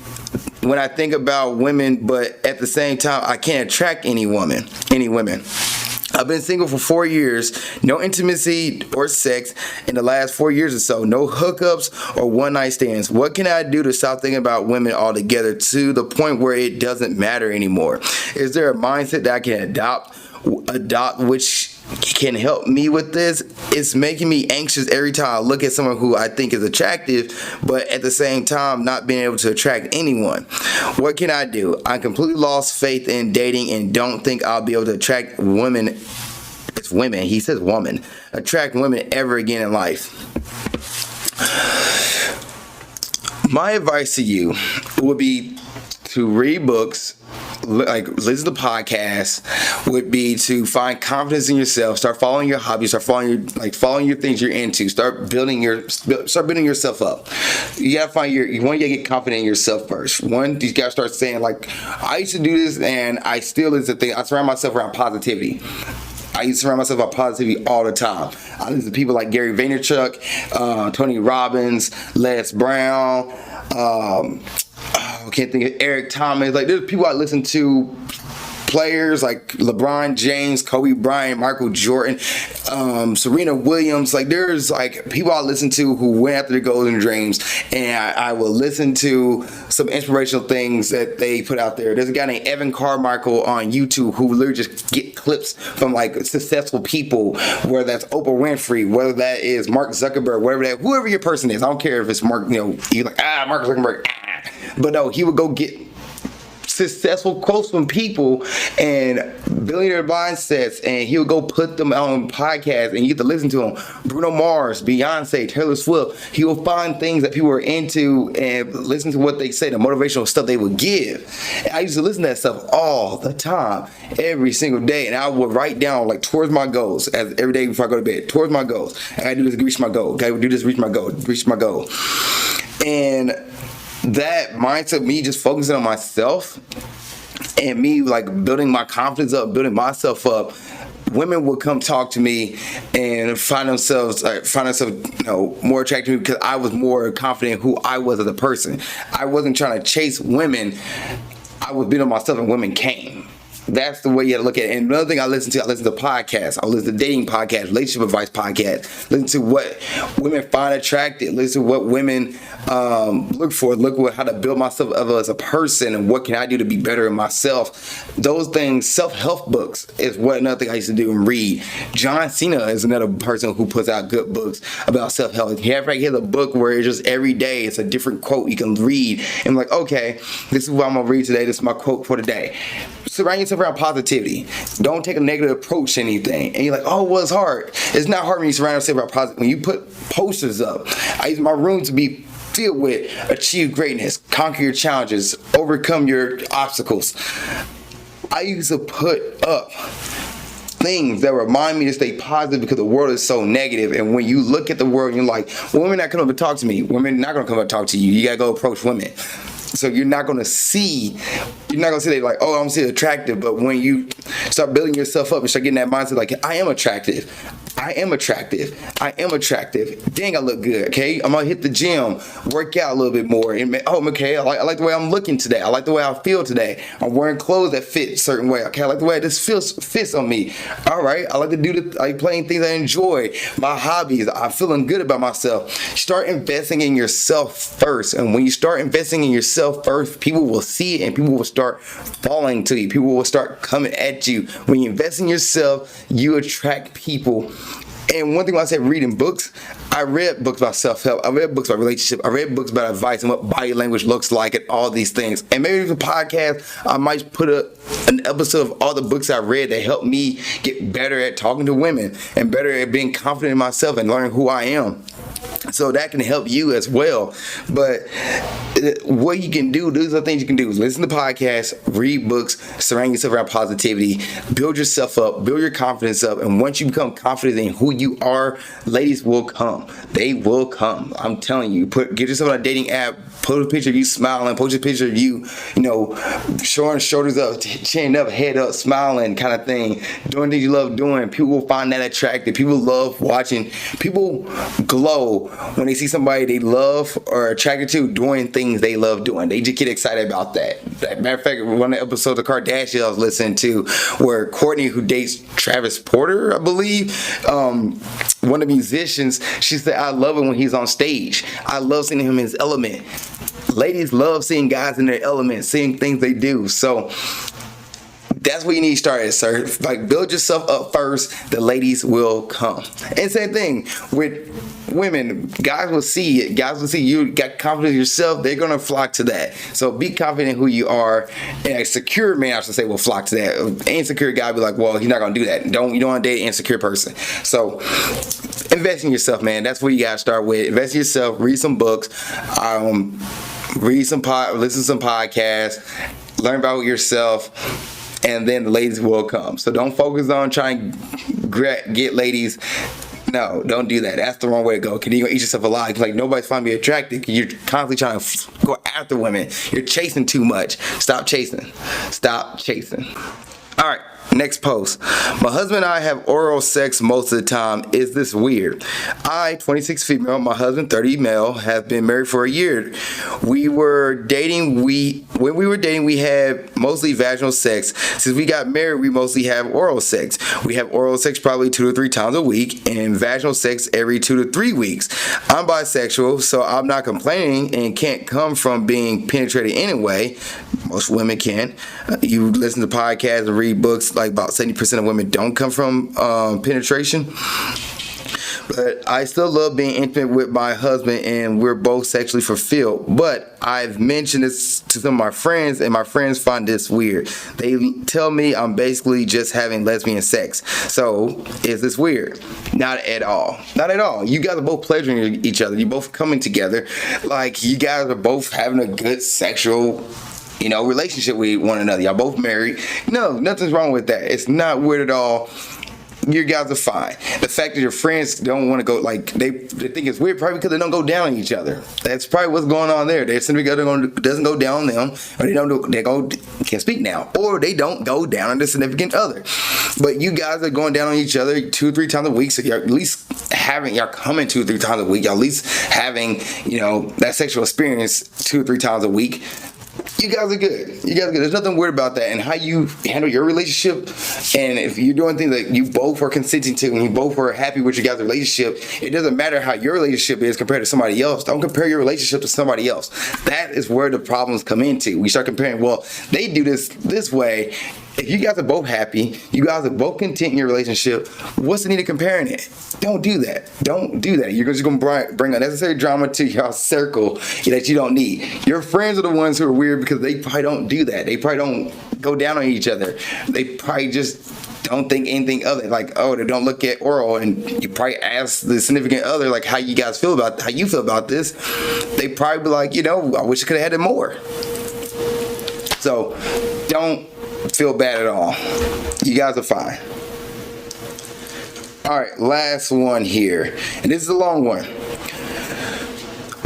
I think about women, but at the same time, I can't attract any women. I've been single for 4 years, no intimacy or sex in the last 4 years or so, no hookups or one-night stands. What can I do to stop thinking about women altogether to the point where it doesn't matter anymore? Is there a mindset that I can adopt which can help me with this? It's making me anxious every time I look at someone who I think is attractive, but at the same time not being able to attract anyone. What can I do? I completely lost faith in dating and don't think I'll be able to attract women. It's women. He says woman. Attract women ever again in life. My advice to you would be to read books, like listen to podcasts, would be to find confidence in yourself, start following your hobbies, start following your things you're into, start building yourself up. You gotta find you gotta get confident in yourself first. One, you gotta start saying, like, I used to do this and I still is the thing. I surround myself around positivity. I used to surround myself with positivity all the time. I listen to people like Gary Vaynerchuk, Tony Robbins, Les Brown, I can't think of Eric Thomas. Like, there's people I listen to, players like LeBron James, Kobe Bryant, Michael Jordan, Serena Williams. Like, there's like people I listen to who went after their goals and dreams, and I will listen to some inspirational things that they put out there. There's a guy named Evan Carmichael on YouTube who literally just get clips from like successful people, whether that's Oprah Winfrey, whether that is Mark Zuckerberg, whoever your person is. I don't care if it's Mark, you're like, Mark Zuckerberg, but no, he would go get successful quotes from people and billionaire mindsets, and he'll go put them on podcasts and you get to listen to them. Bruno Mars, Beyonce, Taylor Swift. He will find things that people are into and listen to what they say, the motivational stuff they would give. And I used to listen to that stuff all the time, every single day, and I would write down like towards my goals every day before I go to bed. Towards my goals. I gotta do this to reach my goal. I gotta do this to reach my goal. And that mindset, me just focusing on myself and me like building my confidence up, building myself up, women would come talk to me and find themselves more attracted to me because I was more confident in who I was as a person. I wasn't trying to chase women. I was building myself and women came. That's the way you have to look at it. And another thing I listen to podcasts. I listen to dating podcasts, relationship advice podcasts. Listen to what women find attractive. Listen to what women look for. Look at how to build myself up as a person and what can I do to be better in myself. Those things, self-help books is what another thing I used to do and read. John Cena is another person who puts out good books about self-help. He has a book where it's just every day it's a different quote you can read. And like, okay, this is what I'm going to read today. This is my quote for today. Surround yourself around positivity. Don't take a negative approach to anything. And you're like, oh, well, it's hard. It's not hard when you surround yourself around positivity. When you put posters up, I use my room to be filled with achieve greatness, conquer your challenges, overcome your obstacles. I used to put up things that remind me to stay positive because the world is so negative. And when you look at the world, you're like, well, women not coming up and talk to me. Women not going to come up and talk to you. You got to go approach women. So you're not going to see they like, oh, I'm still attractive. But when you start building yourself up and start getting that mindset like, I am attractive. Dang, I look good. Okay, I'm going to hit the gym, work out a little bit more. And okay, I like the way I'm looking today. I like the way I feel today. I'm wearing clothes that fit a certain way. Okay, I like the way this fits on me. All right, I like to I like playing things I enjoy. My hobbies, I'm feeling good about myself. Start investing in yourself first. And when you start investing in yourself first, people will see it and people will start falling to you. People will start coming at you. When you invest in yourself, you attract people. And one thing when I said reading books, I read books about self-help. I read books about relationship. I read books about advice and what body language looks like and all these things. And maybe for a podcast, I might put an episode of all the books I read that helped me get better at talking to women and better at being confident in myself and learning who I am. So that can help you as well. But what you can do, these are things you can do. Listen to podcasts, read books, surround yourself around positivity, build yourself up, build your confidence up. And once you become confident in who you are, ladies will come. They will come. I'm telling you, get yourself on a dating app, post a picture of you smiling, post a picture of you, showing shoulders up, chin up, head up, smiling kind of thing, doing things you love doing. People will find that attractive. People love watching. People glow when they see somebody they love or are attracted to doing things they love doing. They just get excited about that. Matter of fact, one of the episodes of Kardashian I was listening to where Courtney, who dates Travis Porter, I believe, one of the musicians, she said, I love it when he's on stage. I love seeing him in his element. Ladies love seeing guys in their element, seeing things they do. So that's where you need to start at, sir. Like, build yourself up first. The ladies will come. And same thing with women. Guys will see it. Guys will see you got confidence in yourself. They're going to flock to that. So be confident in who you are. And a secure man, I should say, will flock to that. An insecure guy will be like, well, he's not going to do that. You don't want to date an insecure person. So invest in yourself, man. That's where you got to start with. Invest in yourself. Read some books. Listen to some podcasts. Learn about yourself. And then the ladies will come. So don't focus on trying to get ladies. No, don't do that. That's the wrong way to go. Because you're going to eat yourself alive. Like, nobody's finding me attractive. You're constantly trying to go after women. You're chasing too much. Stop chasing. All right. Next post. My husband and I have oral sex most of the time. Is this weird? I, 26 female, my husband, 30 male, have been married for a year. When we were dating, we had mostly vaginal sex. Since we got married, we mostly have oral sex. We have oral sex probably 2 to 3 times a week and vaginal sex every 2 to 3 weeks. I'm bisexual, so I'm not complaining and can't come from being penetrated anyway. Most women can. You listen to podcasts and read books, like about 70% of women don't come from penetration. But I still love being intimate with my husband and we're both sexually fulfilled. But I've mentioned this to some of my friends and my friends find this weird. They tell me I'm basically just having lesbian sex. So is this weird? Not at all. Not at all. You guys are both pleasuring each other. You're both coming together. Like, you guys are both having a good sexual relationship with one another. Y'all both married. No, nothing's wrong with that. It's not weird at all. you guys are fine. The fact that your friends don't want to go, like, they think it's weird probably because they don't go down on each other. That's probably what's going on there. Their significant other doesn't go down on them, or can't speak now, or they don't go down on the significant other. But you guys are going down on each other 2 or 3 times a week, so you're at least y'all coming 2 or 3 times a week. Y'all at least having, that sexual experience 2 or 3 times a week. You guys are good. There's nothing weird about that. And how you handle your relationship, and if you're doing things that you both are consenting to and you both are happy with your guys' relationship, it doesn't matter how your relationship is compared to somebody else. Don't compare your relationship to somebody else. That is where the problems come into. We start comparing, well, they do this way. If you guys are both happy, you guys are both content in your relationship, what's the need of comparing it? Don't do that. You're just going to bring unnecessary drama to your circle that you don't need. Your friends are the ones who are weird because they probably don't do that. They probably don't go down on each other. They probably just don't think anything other, like, oh, they don't look at oral, and you probably ask the significant other, like, how you feel about this. They probably be like, I wish I could have had it more. So don't feel bad at all. You guys are fine. All right, last one here, and this is a long one.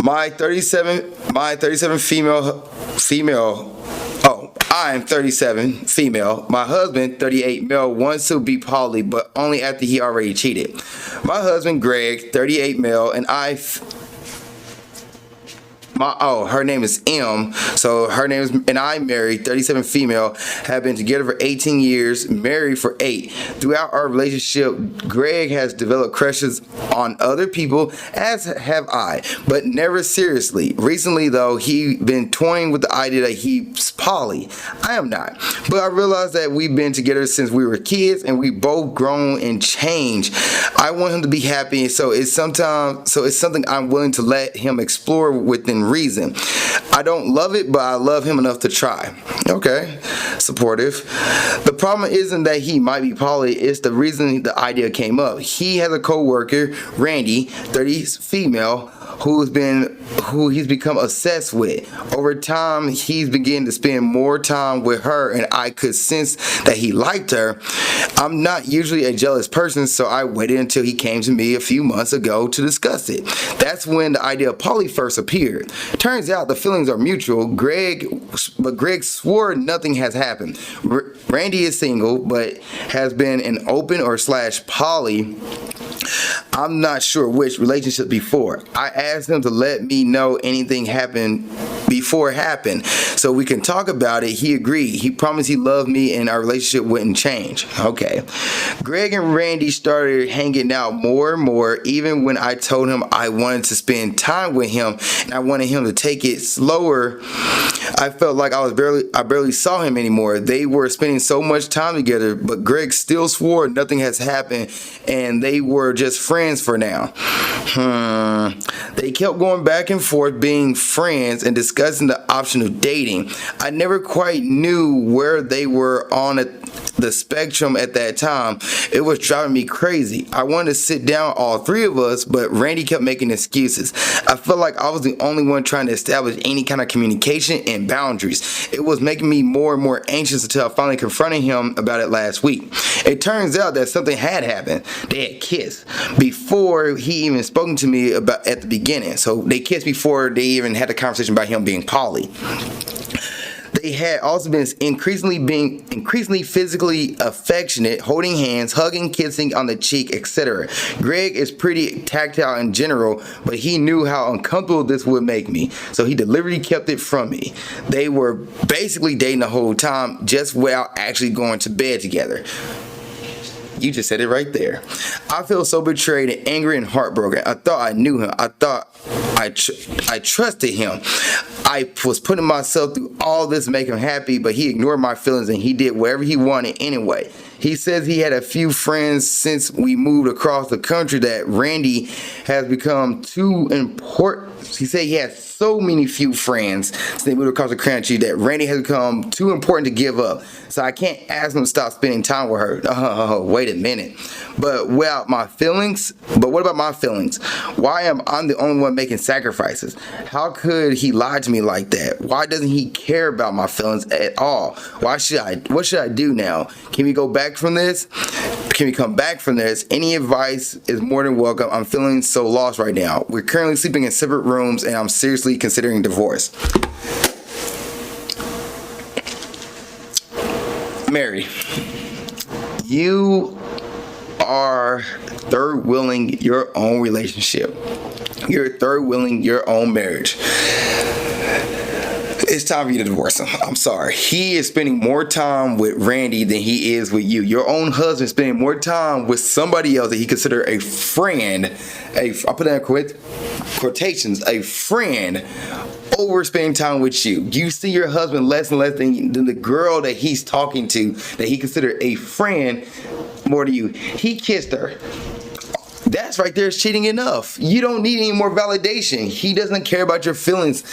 My 37 female. I'm 37 female. My husband, 38 male, wants to be poly, but only after he already cheated. My husband, Greg, 38 male, and her name is M. So her name is, and I married, 37 female, have been together for 18 years, married for 8. Throughout our relationship, Greg has developed crushes on other people, as have I, but never seriously. Recently, though, he been toying with the idea that he's poly. I am not, but I realized that we've been together since we were kids, and we both grown and changed. I want him to be happy, so it's something I'm willing to let him explore within reason. I don't love it, but I love him enough to try. Okay, supportive. The problem isn't that he might be poly, it's the reason the idea came up. He has a co-worker, Randy, 30 female, who he's become obsessed with. Over time, he's beginning to spend more time with her, and I could sense that he liked her. I'm not usually a jealous person, so I waited until he came to me a few months ago to discuss it. That's when the idea of poly first appeared. Turns out the feelings are mutual. Greg swore nothing has happened. Randy is single, but has been an open or / poly. I'm not sure which relationship before. I asked him to let me know anything happened before it happened so we can talk about it. He agreed. He promised he loved me and our relationship wouldn't change. Okay. Greg and Randy started hanging out more and more, even when I told him I wanted to spend time with him and I wanted him to take it slower. I felt like I barely saw him anymore. They were spending so much time together, but Greg still swore nothing has happened and they were just friends for now. They kept going back and forth being friends and discussing the option of dating. I never quite knew where they were on the spectrum at that time. It was driving me crazy. I wanted to sit down, all 3 of us, but Randy kept making excuses. I felt like I was the only one trying to establish any kind of communication and boundaries. It was making me more and more anxious until I finally confronted him about it last week. It turns out that something had happened. They had kissed before he even spoken to me about at the beginning. So they kissed before they even had a conversation about him being poly. They had also been increasingly physically affectionate, holding hands, hugging, kissing on the cheek, etc. Greg is pretty tactile in general, but he knew how uncomfortable this would make me, so he deliberately kept it from me. They were basically dating the whole time, just without actually going to bed together. You just said it right there. I feel so betrayed and angry and heartbroken. I thought I knew him. I thought I trusted him. I was putting myself through all this to make him happy, but he ignored my feelings and he did whatever he wanted anyway. He says he had a few friends since we moved across the country that Randy has become too important. He said he has so many few friends since they moved across the country that Randy has become too important to give up. So I can't ask him to stop spending time with her. Wait a minute. But what about my feelings? Why am I the only one making sacrifices? How could he lie to me like that? Why doesn't he care about my feelings at all? What should I do now? Can we go back from this? can we come back from this? Any advice is more than welcome. I'm feeling so lost right now. We're currently sleeping in separate rooms and I'm seriously considering divorce. Mary, you are third wheeling your own relationship. You're third wheeling your own marriage. It's time for you to divorce him. I'm sorry. He is spending more time with Randy than he is with you. Your own husband is spending more time with somebody else that he consider a friend. I'll put that in quotations. A friend over spending time with you. You see your husband less and less than the girl that he's talking to, that he considered a friend, more to you. He kissed her. That's right there is cheating enough. You don't need any more validation. He doesn't care about your feelings.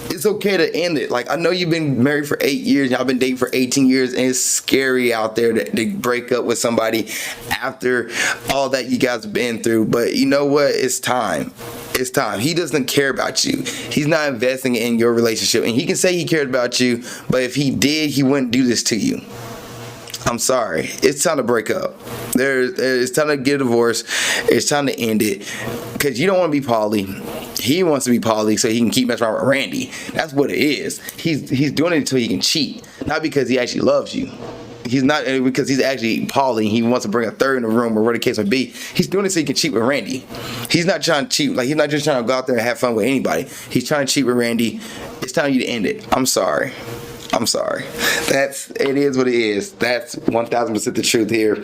It's okay to end it. Like, I know you've been married for 8 years, y'all been dating for 18 years, and it's scary out there to break up with somebody after all that you guys have been through. But you know what? It's time. It's time. He doesn't care about you. He's not investing in your relationship. And he can say he cared about you, but if he did, he wouldn't do this to you. I'm sorry. It's time to break up. It's time to get a divorce. It's time to end it. Because you don't want to be poly. He wants to be poly so he can keep messing around with Randy. That's what it is. He's doing it until he can cheat. Not because he actually loves you. He's not because he's actually poly. He wants to bring a third in the room or whatever the case may be. He's doing it so he can cheat with Randy. He's not trying to cheat. Like, he's not just trying to go out there and have fun with anybody. He's trying to cheat with Randy. It's time for you to end it. I'm sorry. I'm sorry. It is what it is. That's 1000% the truth here.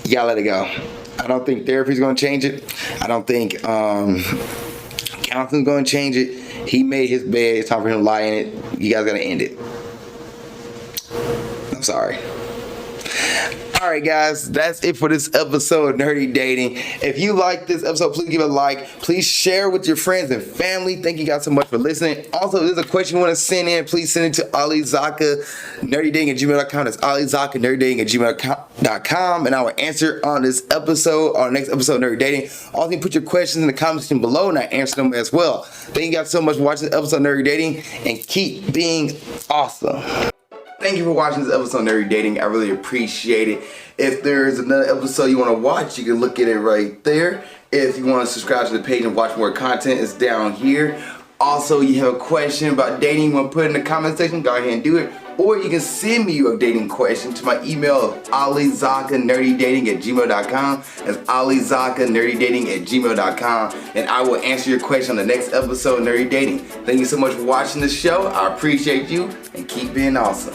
You gotta let it go. I don't think therapy's gonna change it. I don't think counseling's gonna change it. He made his bed. It's time for him to lie in it. You guys gotta end it. I'm sorry. Alright guys, that's it for this episode of Nerdy Dating. If you like this episode, please give it a like. Please share with your friends and family. Thank you guys so much for listening. Also, if there's a question you want to send in, please send it to alizakkanerdydating@gmail.com. That's alizakkanerdydating@gmail.com, and I will answer on this episode or next episode of Nerdy Dating. Also, you can put your questions in the comment section below and I answer them as well. Thank you guys so much for watching this episode of Nerdy Dating, and keep being awesome. Thank you for watching this episode of Nerdy Dating. I really appreciate it. If there's another episode you want to watch, you can look at it right there. If you want to subscribe to the page and watch more content, it's down here. Also, you have a question about dating, you want to put it in the comment section, go ahead and do it. Or you can send me your dating question to my email of alizakkanerdydating@gmail.com. That's alizakkanerdydating@gmail.com. And I will answer your question on the next episode of Nerdy Dating. Thank you so much for watching the show. I appreciate you, and keep being awesome.